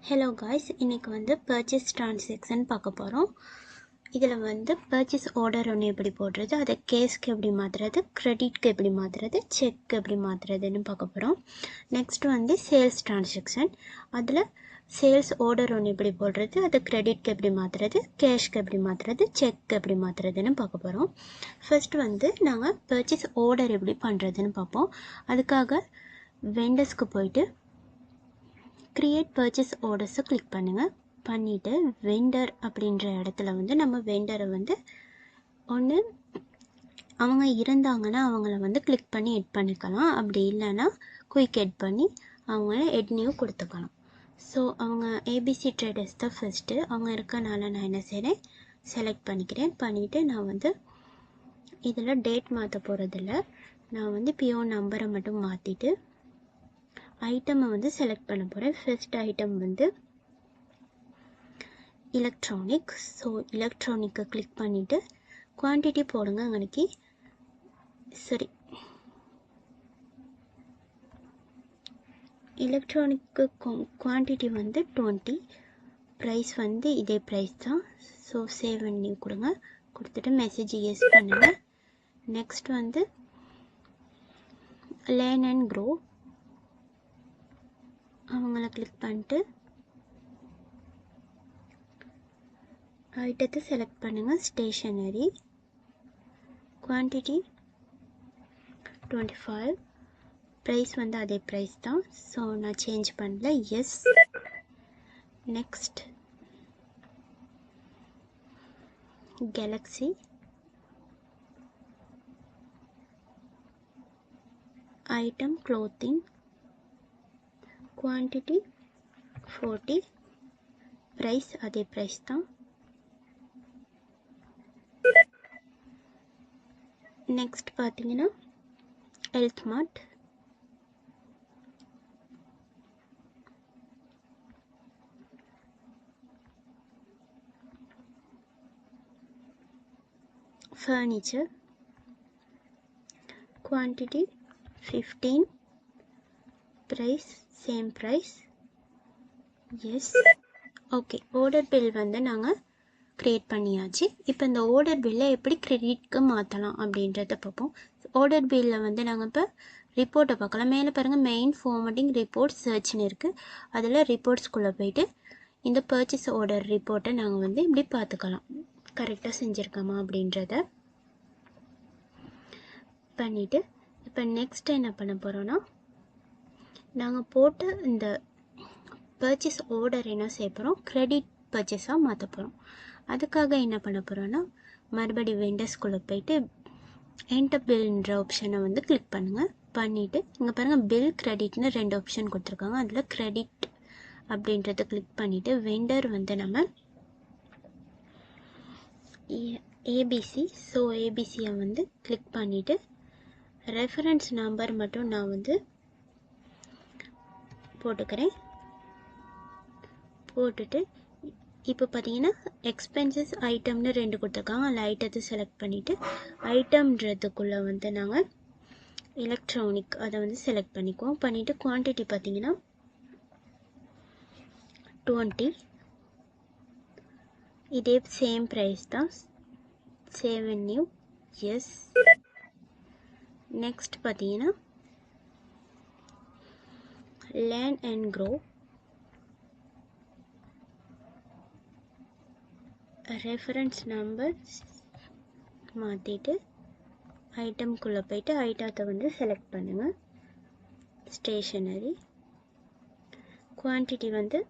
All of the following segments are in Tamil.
Hello guys, இன்னைக்கு வந்து purchase transaction பார்க்க போறோம். இதில் வந்து purchase order ஒன்று எப்படி போடுறது, அதை கேஸ்க்கு எப்படி மாற்றுறது, கிரெடிட்க்கு எப்படி மாற்றுறது, செக் எப்படி மாற்றுறதுன்னு பார்க்க போகிறோம். நெக்ஸ்ட் வந்து சேல்ஸ் டிரான்சாக்ஷன், அதில் சேல்ஸ் ஆர்டர் ஒன்று எப்படி போடுறது, அதை கிரெடிட்க்கு எப்படி மாற்றுறது, கேஷ்க்கு எப்படி மாற்றுறது, செக் எப்படி மாற்றுறதுன்னு பார்க்க போகிறோம். ஃபர்ஸ்ட் வந்து நாங்கள் purchase order எப்படி பண்ணுறதுன்னு பார்ப்போம். அதுக்காக வெண்டர்ஸ்க்கு போயிட்டு கிரியேட் பர்ச்சேஸ் ஆர்டர்ஸை கிளிக் பண்ணுங்கள். பண்ணிவிட்டு வெண்டர் அப்படின்ற இடத்துல வந்து நம்ம வெண்டரை வந்து ஒன்று அவங்க இருந்தாங்கன்னா அவங்கள வந்து கிளிக் பண்ணி எட் பண்ணிக்கலாம். அப்படி இல்லைன்னா குயிக் எட் பண்ணி அவங்கள எட் நியூ கொடுத்துக்கலாம். ஸோ அவங்க ஏபிசி ட்ரேடர்ஸ் தான் ஃபஸ்ட்டு. அவங்க இருக்கனால நான் என்ன செய்கிறேன், செலக்ட் பண்ணிக்கிறேன். பண்ணிவிட்டு நான் வந்து இதில் டேட் மாற்ற போகிறதில்ல, நான் வந்து பிஓ நம்பரை மட்டும் மாற்றிட்டு ஐட்டமை வந்து செலக்ட் பண்ண போகிறேன். ஃபர்ஸ்ட் ஐட்டம் வந்து எலக்ட்ரானிக். ஸோ எலக்ட்ரானிக்கை கிளிக் பண்ணிவிட்டு குவான்டிட்டி போடுங்க. அன்றைக்கி எலக்ட்ரானிக்கு குவான்டிட்டி வந்து 20, ப்ரைஸ் வந்து இதே ப்ரைஸ் தான். ஸோ சேவ் பண்ணி கொடுங்க. கொடுத்துட்டு மெசேஜ் எஸ் பண்ணுங்கள். நெக்ஸ்ட் வந்து லேர்ன் அண்ட் க்ரோ, அவங்கள கிளிக் பண்ணிட்டு ஐட்டத்தை செலக்ட் பண்ணுங்கள். ஸ்டேஷனரி, குவான்டிட்டி 25, ப்ரைஸ் வந்து அதே ப்ரைஸ் தான். ஸோ நான் சேஞ்ச் பண்ணல, yes. Next Galaxy, item clothing, quantity 40, price அதே ப்ரைஸ் தான். நெக்ஸ்ட் பார்த்தீங்கன்னா health mart, furniture, quantity 15, price same price, yes. Okay, order bill வந்து நாங்கள் க்ரியேட் பண்ணியாச்சு. இப்போ இந்த ஆர்டர் பில்லை எப்படி கிரெடிட்க்கு மாற்றலாம் அப்படின்றத பார்ப்போம். ஆர்டர் பில்லில் வந்து நாங்கள் இப்போ ரிப்போர்ட்டை பார்க்கலாம். மேலே பாருங்கள், மெயின் ஃபார்மட்டிங் ரிப்போர்ட் சர்ச்னு இருக்குது. அதில் ரிப்போர்ட்ஸ்குள்ளே போயிட்டு இந்த பர்ச்சேஸ் ஆர்டர் ரிப்போர்ட்டை நாங்கள் வந்து இப்படி பார்த்துக்கலாம், கரெக்டாக செஞ்சுருக்கோமா அப்படின்றத பண்ணிவிட்டு இப்போ நெக்ஸ்ட் என்ன பண்ண போகிறோன்னா, நாங்கள் போட்ட இந்த பர்ச்சேஸ் ஆர்டர் என்ன செய்ய போகிறோம், கிரெடிட் பர்ச்சேஸாக மாற்ற போகிறோம். அதுக்காக என்ன பண்ண போகிறோன்னா, மறுபடியும் வெண்டர்ஸ்குள்ளே போயிட்டு என்டர் பில்ன்ற ஆப்ஷனை வந்து கிளிக் பண்ணுங்கள். பண்ணிவிட்டு இங்கே பாருங்கள், பில் கிரெடிட்னு 2 ஆப்ஷன் கொடுத்துருக்காங்க. அதில் கிரெடிட் அப்படின்றத கிளிக் பண்ணிவிட்டு வெண்டர் வந்து நம்ம ஏபிசி, ஸோ ஏபிசியை வந்து கிளிக் பண்ணிவிட்டு ரெஃபரன்ஸ் நம்பர் மட்டும் நான் வந்து போட்டுக்கிறேன். போட்டுட்டு இப்போ பார்த்தீங்கன்னா எக்ஸ்பென்சஸ் ஐட்டம்னு 2 கொடுத்துருக்காங்க. அதில் ஐட்டத்தை செலக்ட் பண்ணிவிட்டு ஐட்டம்ன்றதுக்குள்ளே வந்து நாங்கள் எலக்ட்ரானிக் அதை வந்து செலக்ட் பண்ணிக்குவோம். பண்ணிவிட்டு குவான்டிட்டி பார்த்தீங்கன்னா 20, இதே சேம் ப்ரைஸ் தான். Save and new, yes. Next பார்த்தீங்கன்னா learn and grow, reference number மாற்றிட்டு ஐட்டம்குள்ளே போயிட்டு ஐட்டத்தை வந்து செலக்ட் பண்ணுங்கள். ஸ்டேஷனரி, குவான்டிட்டி வந்து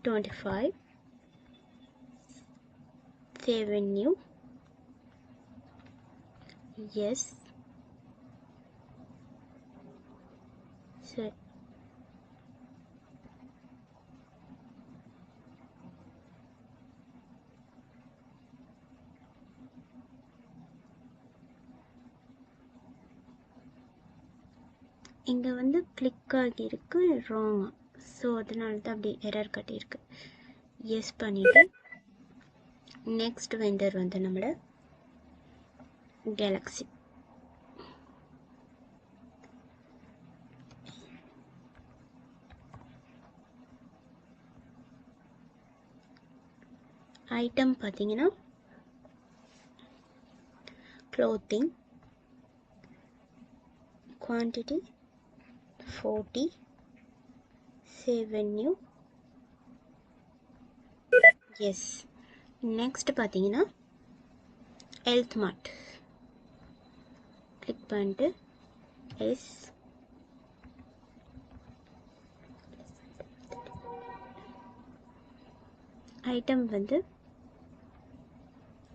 25, சேவ் அண்ட் நியூ, எஸ். சரி, இங்கே வந்து கிளிக் ஆகியிருக்கு ராங். ஸோ அதனால தான் அப்படி எரர் காட்டியிருக்கு. எஸ் பண்ணிவிட்டு நெக்ஸ்ட் வெண்டர் வந்து நம்மளோட கேலக்ஸி, ஐட்டம் பார்த்தீங்கன்னா clothing, quantity 40, save venue, yes. Next பார்த்தீங்கன்னா health mart, click பண்ணிட்டு yes. ஐட்டம் வந்து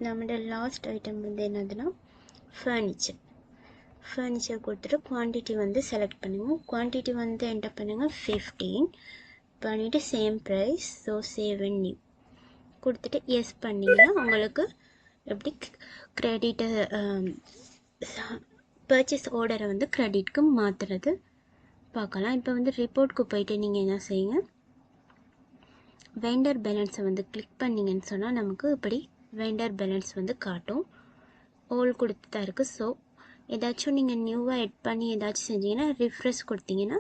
நம்மளோட லாஸ்ட் ஐட்டம் வந்து என்னதுன்னா ஃபர்னிச்சர் கொடுத்துட்டு குவான்டிட்டி வந்து செலக்ட் பண்ணுங்கள். குவான்டிட்டி வந்து என்டர் பண்ணுங்கள் 15 பண்ணிவிட்டு same price. So save new கொடுத்துட்டு எஸ் பண்ணிங்கன்னா உங்களுக்கு எப்படி க்ரெடிட்டு பர்ச்சேஸ் ஆர்டரை வந்து க்ரெடிட்க்கு மாற்றுறது பார்க்கலாம். இப்போ வந்து ரிப்போர்ட்க்கு போயிட்டு நீங்கள் என்ன செய்யுங்க, வெண்டர் பேலன்ஸை வந்து கிளிக் பண்ணிங்கன்னு சொன்னால் நமக்கு இப்படி வெண்டர் பேலன்ஸ் வந்து காட்டும். ஓல் கொடுத்து தான் இருக்குது. ஸோ ஏதாச்சும் நீங்கள் நியூவாக எட் பண்ணி ஏதாச்சும் செஞ்சீங்கன்னா ரிஃப்ரெஷ் கொடுத்தீங்கன்னா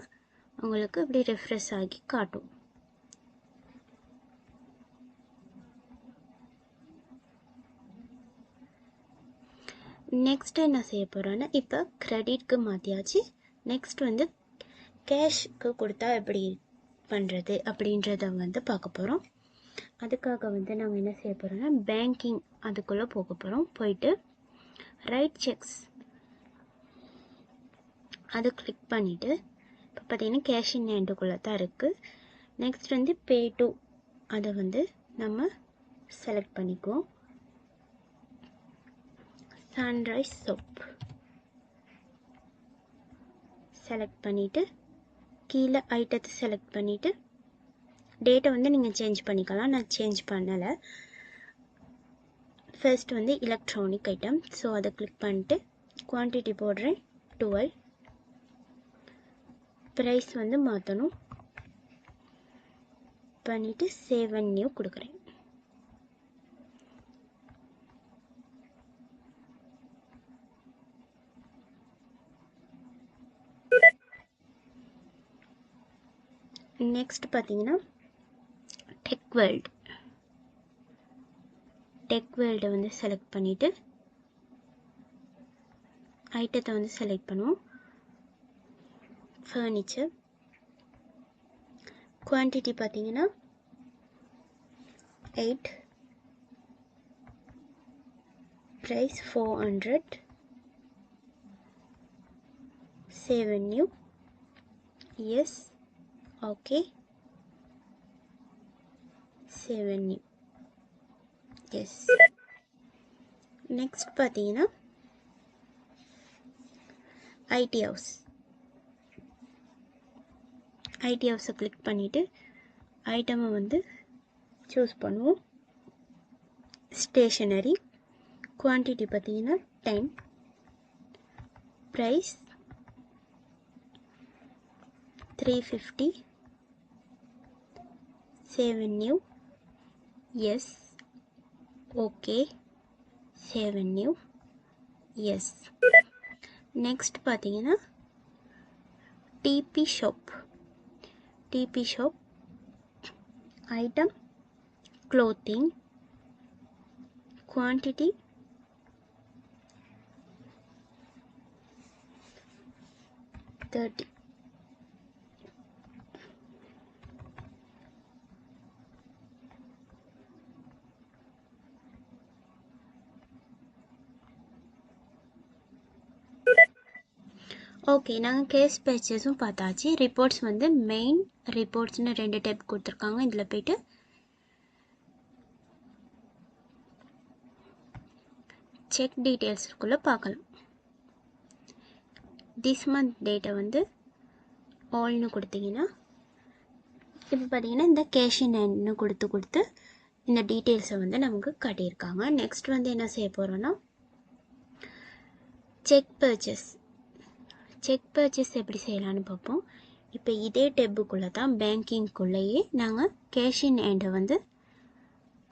உங்களுக்கு இப்படி ரிஃப்ரெஷ் ஆகி காட்டும். நெக்ஸ்ட் என்ன செய்ய போகிறோன்னா, இப்போ க்ரெடிட்க்கு மாற்றியாச்சு. நெக்ஸ்ட் வந்து கேஷ்க்கு கொடுத்தா எப்படி பண்ணுறது அப்படின்றத வந்து பார்க்க போகிறோம். அதுக்காக வந்து நாங்கள் என்ன செய்ய போகிறோம்னா பேங்கிங் அதுக்குள்ளே போக போகிறோம். போயிட்டு ரைட் செக்ஸ் அதை கிளிக் பண்ணிவிட்டு இப்போ பார்த்தீங்கன்னா கேஷ் இன் ஹேண்டுக்குள்ளே தான் இருக்குது. நெக்ஸ்ட் வந்து பே டு அதை வந்து நம்ம செலக்ட் பண்ணிக்குவோம். சன்ரைஸ் சோப் செலக்ட் பண்ணிவிட்டு கீழே ஐட்டத்தை செலக்ட் பண்ணிவிட்டு டேட்டை வந்து நீங்கள் சேஞ்ச் பண்ணிக்கலாம். நான் சேஞ்ச் பண்ணலை. ஃபர்ஸ்ட் வந்து எலக்ட்ரானிக் ஐட்டம். ஸோ அதை கிளிக் பண்ணிட்டு குவான்டிட்டி போடுறேன் 12. ப்ரைஸ் வந்து மாற்றணும் பண்ணிவிட்டு சேவ் அண்ட் நியூ கொடுக்குறேன். நெக்ஸ்ட் பார்த்தீங்கன்னா டெக் வேர்ல்டை வந்து செலக்ட் பண்ணிவிட்டு ஐட்டத்தை வந்து செலக்ட் பண்ணுவோம். ஃபர்னிச்சர் குவான்டிட்டி பார்த்தீங்கன்னா 8, price 400, save and new, yes, okay, save and new, yes. Next பார்த்தீங்கன்னா ஐடி ஹவுஸை கிளிக் பண்ணிவிட்டு ஐட்டமை வந்து சூஸ் பண்ணுவோம். ஸ்டேஷனரி குவான்டிட்டி பார்த்தீங்கன்னா 10, price 350, save and new, yes, okay, save and new, yes. Next பார்த்தீங்கன்னா டிபி shop item clothing quantity 30, okay. நாங்கள் கேஸ் பேச்சஸும் பார்த்தாச்சு. ரிப்போர்ட்ஸ் வந்து மெயின் ரிப்போர்ட்ஸ்னு 2 டைப் கொடுத்துருக்காங்க. இதில் போய்ட்டு செக் டீட்டெயில்ஸ்க்குள்ளே பார்க்கலாம். திஸ் மந்த் டேட்டை வந்து ஆல்னு கொடுத்தீங்கன்னா இப்போ பார்த்தீங்கன்னா இந்த கேஷ் இன் ஹேண்ட்னு கொடுத்து இந்த டீட்டெயில்ஸை வந்து நமக்கு காட்டியிருக்காங்க. நெக்ஸ்ட் வந்து என்ன செய்ய போகிறோன்னா செக் பர்ச்சேஸ் எப்படி செய்யலான்னு பார்ப்போம். இப்போ இதே டெப்புக்குள்ளே தான் பேங்கிங்குள்ளேயே நாங்கள் கேஷ் இன் ஹேண்டை வந்து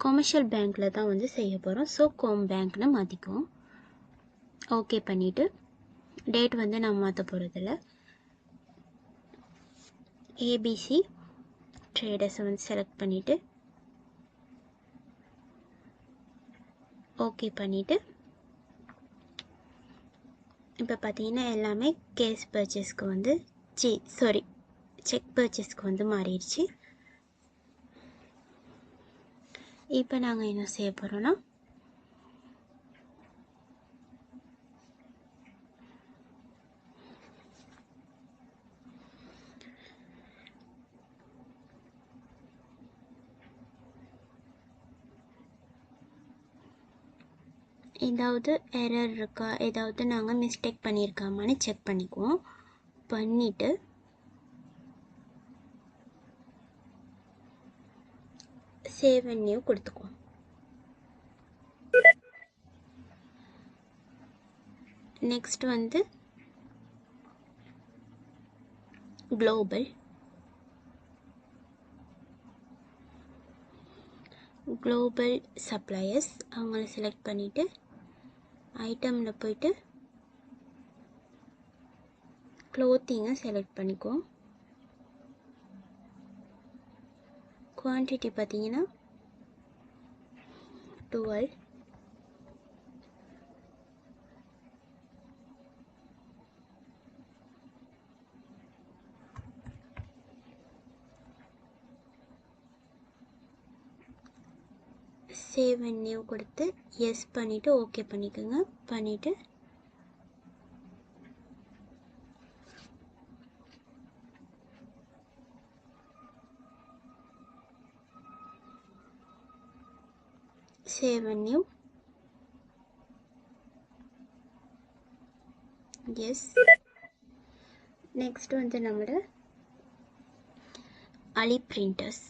கமர்ஷியல் பேங்க்கில் தான் வந்து செய்ய போகிறோம். ஸோ கோம் பேங்க்னு மாற்றிக்குவோம். ஓகே பண்ணிவிட்டு டேட் வந்து நான் மாற்ற போகிறதில்ல. ஏபிசி ட்ரேடர்ஸை வந்து செலக்ட் பண்ணிவிட்டு ஓகே பண்ணிவிட்டு இப்போ பார்த்தீங்கன்னா எல்லாமே கேஸ் பர்ச்சேஸ்க்கு வந்து செக் பர்ச்சேஸ்க்கு வந்து மாறிடுச்சு. இப்போ நாங்கள் என்ன செய்ய போகிறோன்னா ஏதாவது எரர் இருக்கா, ஏதாவது நாங்கள் மிஸ்டேக் பண்ணியிருக்காமான்னு செக் பண்ணிக்குவோம். பண்ணிவிட்டு சேவ் அண்ட் நியூ கொடுத்துக்குவோம். நெக்ஸ்ட் வந்து குளோபல் சப்ளையர்ஸ் அவங்கள செலக்ட் பண்ணிவிட்டு ஐட்டமில் போய்ட்டு க்ளோத்திங்கை செலக்ட் பண்ணிக்குவோம். குவான்டிட்டி பார்த்தீங்கன்னா 12. சேவ் அண்ட் நியூ கொடுத்து எஸ் பண்ணிவிட்டு ஓகே பண்ணிக்கோங்க. பண்ணிவிட்டு save and new yes. Next வந்து நம்மளோட அலி பிரிண்டர்ஸ்.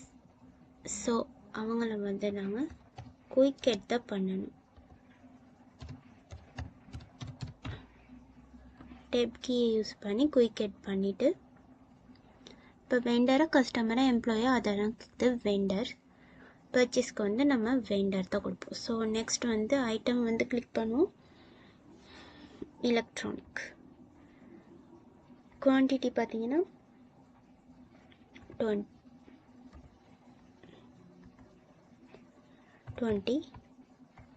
ஸோ அவங்கள வந்து நாங்கள் குயிக் எட் தான் பண்ணணும். டெப் கீயை யூஸ் பண்ணி குயிக் எட் பண்ணிவிட்டு இப்போ வெண்டரை கஸ்டமரை எம்ப்ளாயோ அதெல்லாம் வெண்டர் பர்ச்சேஸ்க்கு வந்து நம்ம வெண்டர் தான் கொடுப்போம். ஸோ நெக்ஸ்ட் வந்து ஐட்டம் வந்து கிளிக் பண்ணுவோம். எலக்ட்ரானிக் குவான்டிட்டி பார்த்தீங்கன்னா 20.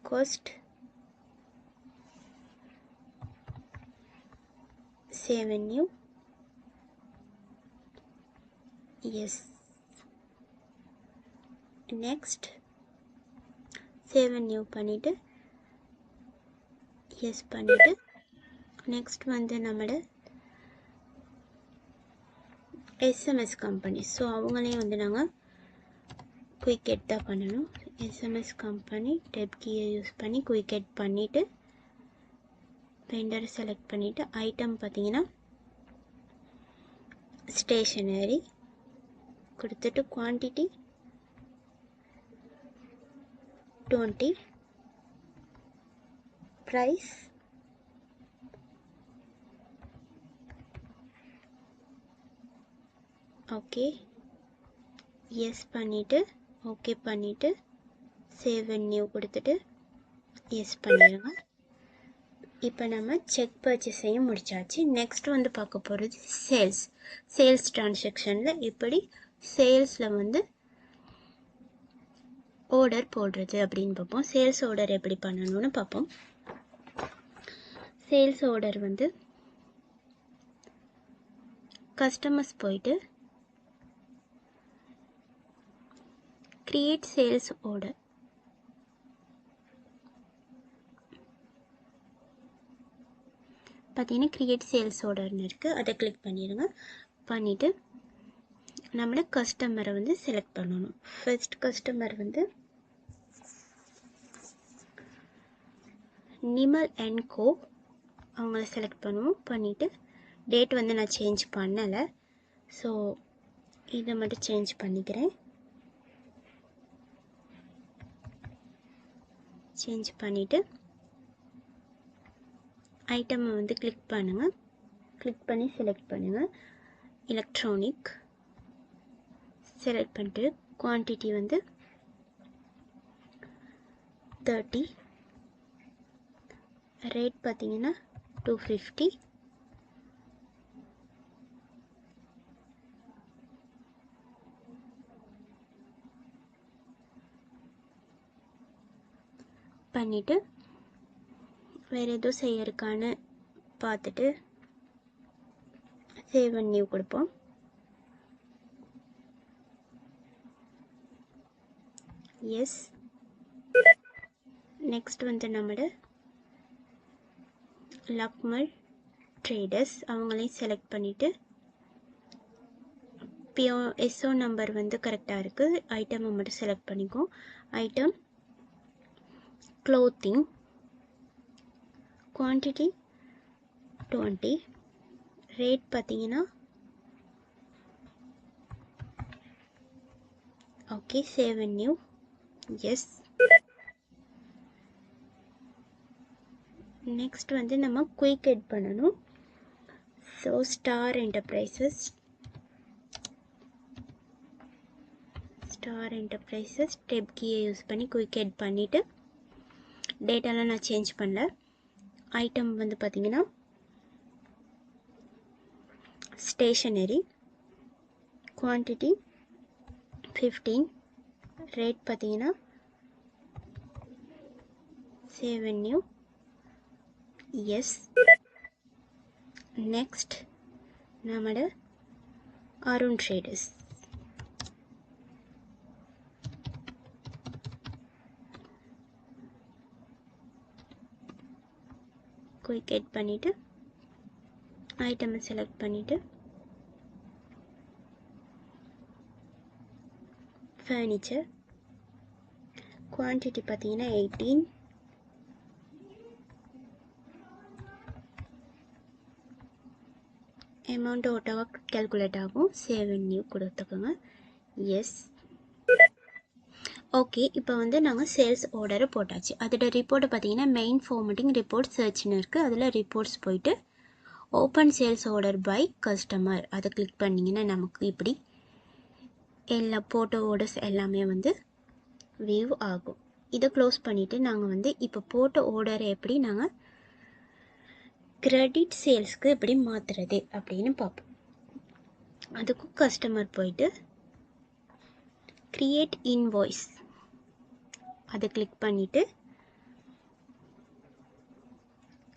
Cost save and new yes. Next save and new பண்ணிவிட்டு எஸ் பண்ணிவிட்டு நெக்ஸ்ட் வந்து நம்மளோட எஸ்எம்எஸ் கம்பெனி. ஸோ அவங்களையும் வந்து நாங்கள் குயிக் எட் தான் பண்ணணும். எஸ்எம்எஸ் கம்பெனி டெப் கீயை யூஸ் பண்ணி குயிக் எட் பண்ணிவிட்டு வெண்டரை செலக்ட் பண்ணிவிட்டு ஐட்டம் பார்த்தீங்கன்னா ஸ்டேஷனரி கொடுத்துட்டு குவான்டிட்டி 20. ப்ரைஸ் ஓகே எஸ் பண்ணிவிட்டு ஓகே பண்ணிவிட்டு சேவ் அண்ட் நியூ கொடுத்துட்டு எஸ் பண்ணிடுங்க. இப்போ நம்ம செக் பர்ச்சேஸையும் முடிச்சாச்சு. நெக்ஸ்ட் வந்து பார்க்க போகிறது சேல்ஸ் டிரான்சாக்ஷனில் எப்படி சேல்ஸில் வந்து ஆர்டர் போடுறது அப்படின்னு பார்ப்போம். சேல்ஸ் ஆர்டர் எப்படி பண்ணணும்னு பார்ப்போம். சேல்ஸ் ஆர்டர் வந்து கஸ்டமர்ஸ் போயிட்டு கிரியேட் சேல்ஸ் ஆர்டர் பார்த்தீங்கன்னா கிரியேட் சேல்ஸ் ஆர்டர்னு இருக்குது. அதை கிளிக் பண்ணிடுங்க. பண்ணிவிட்டு நம்மளோட கஸ்டமரை வந்து செலக்ட் பண்ணணும். ஃபர்ஸ்ட் கஸ்டமர் வந்து நிமல் அண்ட் கோ அவங்கள செலக்ட் பண்ணுவோம். பண்ணிவிட்டு டேட் வந்து நான் சேஞ்ச் பண்ணலை. ஸோ இதை மட்டும் சேஞ்ச் பண்ணிக்கிறேன். சேஞ்ச் பண்ணிவிட்டு ஐட்டமை வந்து கிளிக் பண்ணுங்கள். கிளிக் பண்ணி செலக்ட் பண்ணுங்கள். எலக்ட்ரானிக் செலக்ட் பண்ணிட்டு குவான்டிட்டி வந்து 30. ரேட் பார்த்தீங்கன்னா 250. பண்ணிவிட்டு வேறு எதுவும் செய்ய இருக்கான்னு பார்த்துட்டு சேவ் அண்ட் நியூ கொடுப்போம். எஸ். நெக்ஸ்ட் வந்து நம்மளோட லக்மல் ட்ரேடர்ஸ் அவங்களையும் செலக்ட் பண்ணிவிட்டு எஸ்ஓ நம்பர் வந்து கரெக்டாக இருக்குது. ஐட்டமை மட்டும் செலக்ட் பண்ணிக்கும். ஐட்டம் க்ளோத்திங், குவான்டிட்டி 20, ரேட் பார்த்தீங்கன்னா okay. Save and new. Yes. Next வந்து நம்ம குயிக் எட் பண்ணணும். ஸோ ஸ்டார் என்டர்பிரைசஸ் டெப் கீயை யூஸ் பண்ணி குயிக் எட் பண்ணிவிட்டு டேட்டாலாம் நான் சேஞ்ச் பண்ணல. ஐட்டம் வந்து பார்த்தீங்கன்னா ஸ்டேஷனரி, குவான்டிட்டி 15, ரேட் பார்த்தீங்கன்னா save and new. Yes. Next நம்மளோட அருண் ட்ரேடர்ஸ் குயிக் எட் பண்ணிவிட்டு ஐட்டமை செலக்ட் பண்ணிவிட்டு ஃபர்னிச்சர், குவான்டிட்டி பார்த்தீங்கன்னா 18, அமௌண்ட் ஓட்டோவாக கேல்குலேட் ஆகும். சேவ் அண்ட் நியூ கொடுத்துக்கோங்க. எஸ். ஓகே. இப்போ வந்து நாங்கள் சேல்ஸ் ஆர்டரை போட்டாச்சு. அதோட ரிப்போர்ட்டை பார்த்தீங்கன்னா மெயின் ஃபார்மேட்டிங் ரிப்போர்ட் சர்ச்னு இருக்குது. அதில் ரிப்போர்ட்ஸ் போயிட்டு open sales order by customer அதை கிளிக் பண்ணிங்கன்னா நமக்கு இப்படி எல்லா போட்டோ ஆர்டர்ஸ் எல்லாமே வந்து வியூ ஆகும். இதை க்ளோஸ் பண்ணிவிட்டு நாங்கள் வந்து இப்போ போட்ட ஆர்டரை எப்படி நாங்கள் கிரெடிட் சேல்ஸ்க்கு எப்படி மாற்றுறது அப்படின்னு பார்ப்போம். அதுக்கும் கஸ்டமர் போயிட்டு கிரியேட் இன்வாய்ஸ் அதை கிளிக் பண்ணிவிட்டு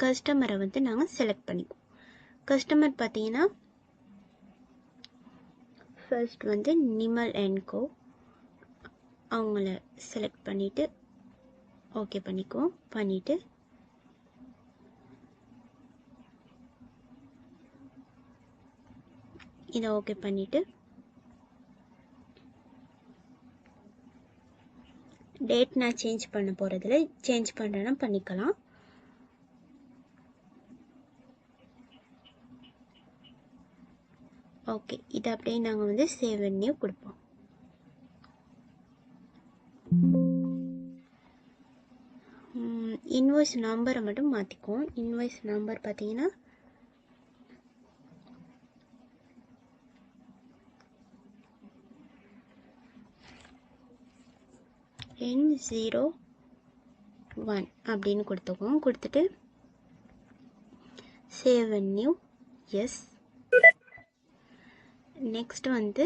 கஸ்டமரை வந்து நாங்கள் செலக்ட் பண்ணிக்குவோம். கஸ்டமர் பார்த்தீங்கன்னா ஃபர்ஸ்ட் வந்து நிமல் அண்ட் கோ அவங்கள செலக்ட் பண்ணிவிட்டு ஓகே பண்ணிக்குவோம். பண்ணிவிட்டு இதை ஓகே பண்ணிவிட்டு டேட் நான் சேஞ்ச் பண்ண போகிறதில்ல, சேஞ்ச் பண்ணுறேன்னா பண்ணிக்கலாம். ஓகே. இதை அப்படியே நாங்கள் வந்து சேவ் அண்ட் நியூ கொடுப்போம். இன்வாய்ஸ் நம்பரை மட்டும் மாற்றிக்குவோம். இன்வாய்ஸ் நம்பர் பார்த்தீங்கன்னா N01 அப்படின்னு கொடுத்துக்குவோம். கொடுத்துட்டு save and new. Yes. Next வந்து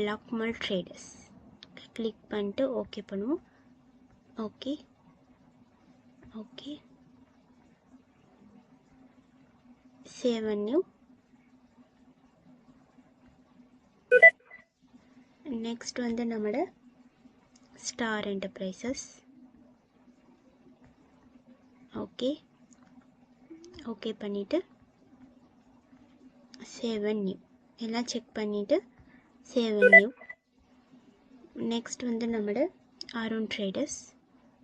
லக்மல் ட்ரேடர்ஸ் கிளிக் பண்ணிட்டு ஓகே பண்ணுவோம். Okay. Okay. Save and new. Next வந்து நம்மளோட ஸ்டார் என்டர்பிரைசஸ் ஓகே. ஓகே பண்ணிவிட்டு சேவ் அண்ட் நியூ எல்லாம் செக் பண்ணிவிட்டு சேவ் அண்ட் நியூ. நெக்ஸ்ட் வந்து நம்மளோட அருண் ட்ரேடர்ஸ்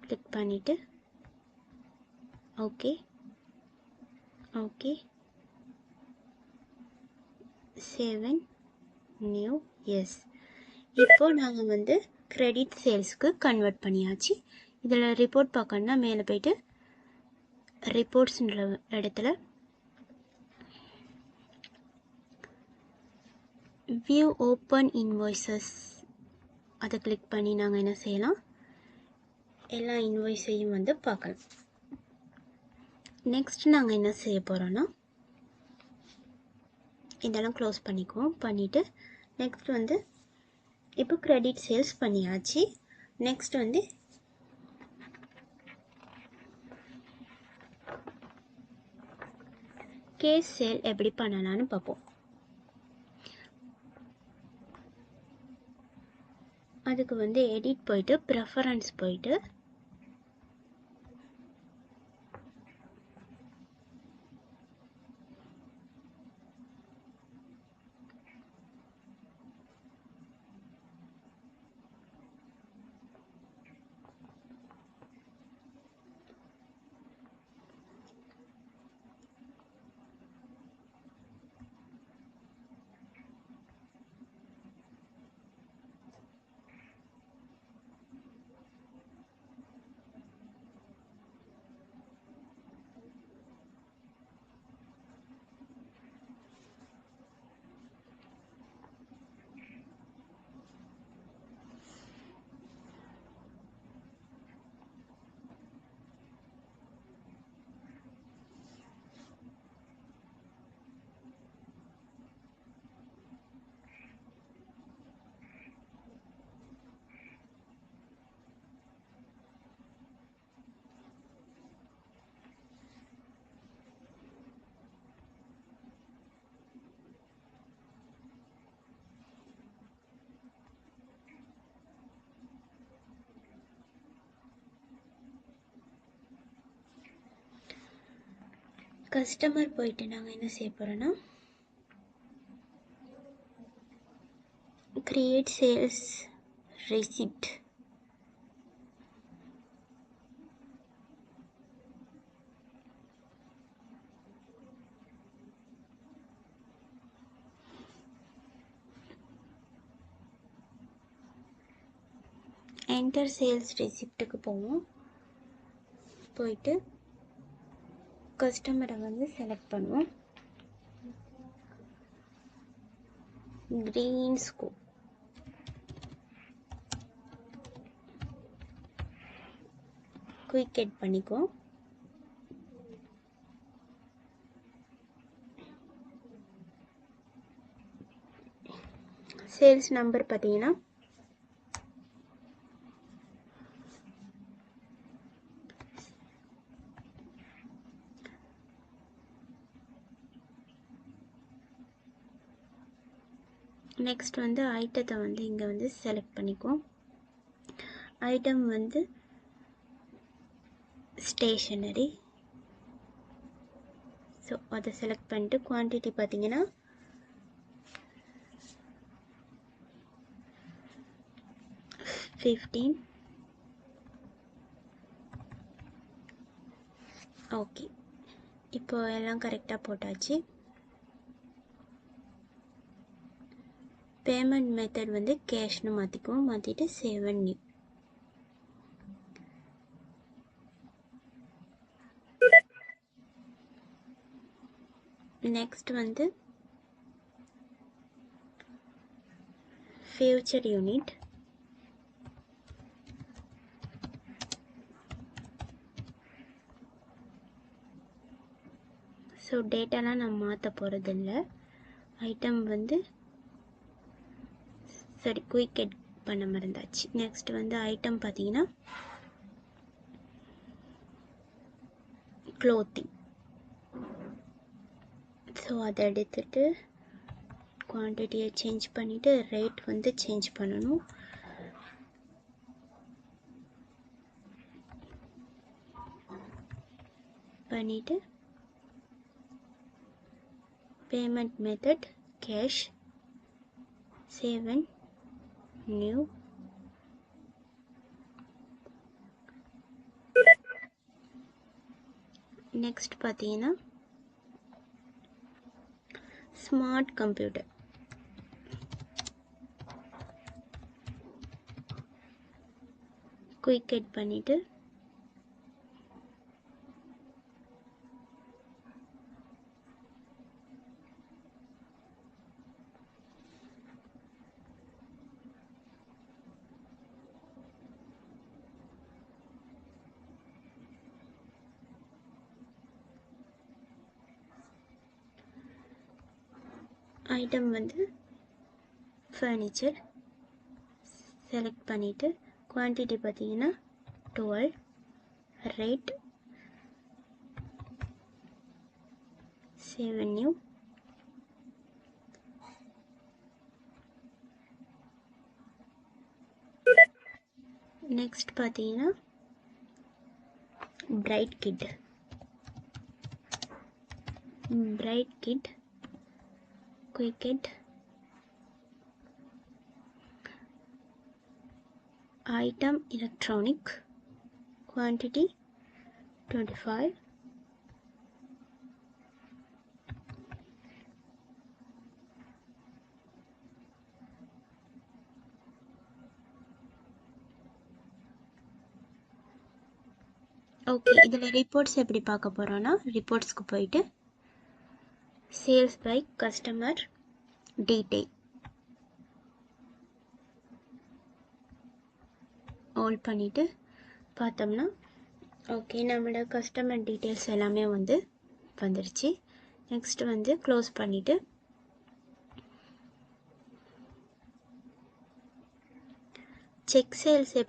கிளிக் பண்ணிவிட்டு okay. Okay. Save and new. Yes. இப்போ நாங்கள் வந்து கிரெடிட் சேல்ஸ்க்கு கன்வெர்ட் பண்ணியாச்சு. இதில் ரிப்போர்ட் பார்க்கணுன்னா மேலே போய்ட்டு ரிப்போர்ட்ஸ்ன்ற இடத்துல வியூ ஓப்பன் இன்வாய்ஸஸ் அதை கிளிக் பண்ணி நாங்கள் என்ன செய்யலாம், எல்லா இன்வாய்ஸையும் வந்து பார்க்கலாம். நெக்ஸ்ட் நாங்கள் என்ன செய்ய போகிறோன்னா இதெல்லாம் க்ளோஸ் பண்ணிக்குவோம். பண்ணிவிட்டு நெக்ஸ்ட் வந்து இப்போ கிரெடிட் சேல்ஸ் பண்ணியாச்சு. நெக்ஸ்ட் வந்து கேஸ் சேல் எப்படி பண்ணலாம்னு பார்ப்போம். அதுக்கு வந்து எடிட் போயிட்டு ப்ரெஃபரன்ஸ் போயிட்டு கஸ்டமர் போயிட்டு நாங்கள் என்ன செய்ய போகிறோன்னா create sales receipt enter sales ரெசிப்ட்டுக்கு போவோம். போயிட்டு கஸ்டமரை வந்து செலக்ட் பண்ணுவோம். கிரீன் ஸ்கோப் குயிக் எட் பண்ணிக்கோ. சேல்ஸ் நம்பர் பார்த்தீங்கன்னா நெக்ஸ்ட் வந்து ஐட்டத்தை வந்து இங்கே வந்து செலக்ட் பண்ணிக்குவோம். ஐட்டம் வந்து ஸ்டேஷனரி. ஸோ அதை செலக்ட் பண்ணிட்டு குவான்டிட்டி பார்த்தீங்கன்னா 15. ஓகே, இப்போ எல்லாம் கரெக்டாக போட்டாச்சு. பேமெண்ட் மெத்தட் வந்து கேஷ்னு மாற்றிக்குவோம். மாற்றிட்டு சேவ் அண்ட் நியூ. நெக்ஸ்ட் வந்து ஃபியூச்சர் யூனிட். ஸோ டேட்டாலாம் நான் மாற்ற போகிறதில்ல. ஐட்டம் வந்து சரி குயிக் எட் பண்ண மறந்தாச்சு. நெக்ஸ்ட் வந்து ஐட்டம் பார்த்தீங்கன்னா க்ளோத்திங். ஸோ அதை எடுத்துட்டு குவான்டிட்டியை சேஞ்ச் பண்ணிவிட்டு ரேட் வந்து சேஞ்ச் பண்ணணும். பண்ணிவிட்டு payment method cash, save and new. Next பார்த்தீங்கன்னா ஸ்மார்ட் கம்ப்யூட்டர். குயிக் எட் பண்ணிவிட்டு ஐட்டம் வந்து ஃபர்னிச்சர் செலக்ட் பண்ணிவிட்டு குவான்டிட்டி பார்த்தீங்கன்னா 12, ரேட் சேவ் நியூ, நெக்ஸ்ட் பார்த்தீங்கன்னா bright kit, quick kit, item electronic, quantity 25, okay. இதில் ரிப்போர்ட்ஸ் எப்படி பார்க்க போகிறோன்னா, ரிப்போர்ட்ஸ்க்கு போயிட்டு sales by customer detail all பண்ணிவிட்டு பார்த்தோம்னா ஓகே, நம்மளோட கஸ்டமர் டீட்டெயில்ஸ் எல்லாமே வந்து வந்துடுச்சு. நெக்ஸ்ட் வந்து க்ளோஸ் பண்ணிவிட்டு செக் சேல்ஸ் எப்படி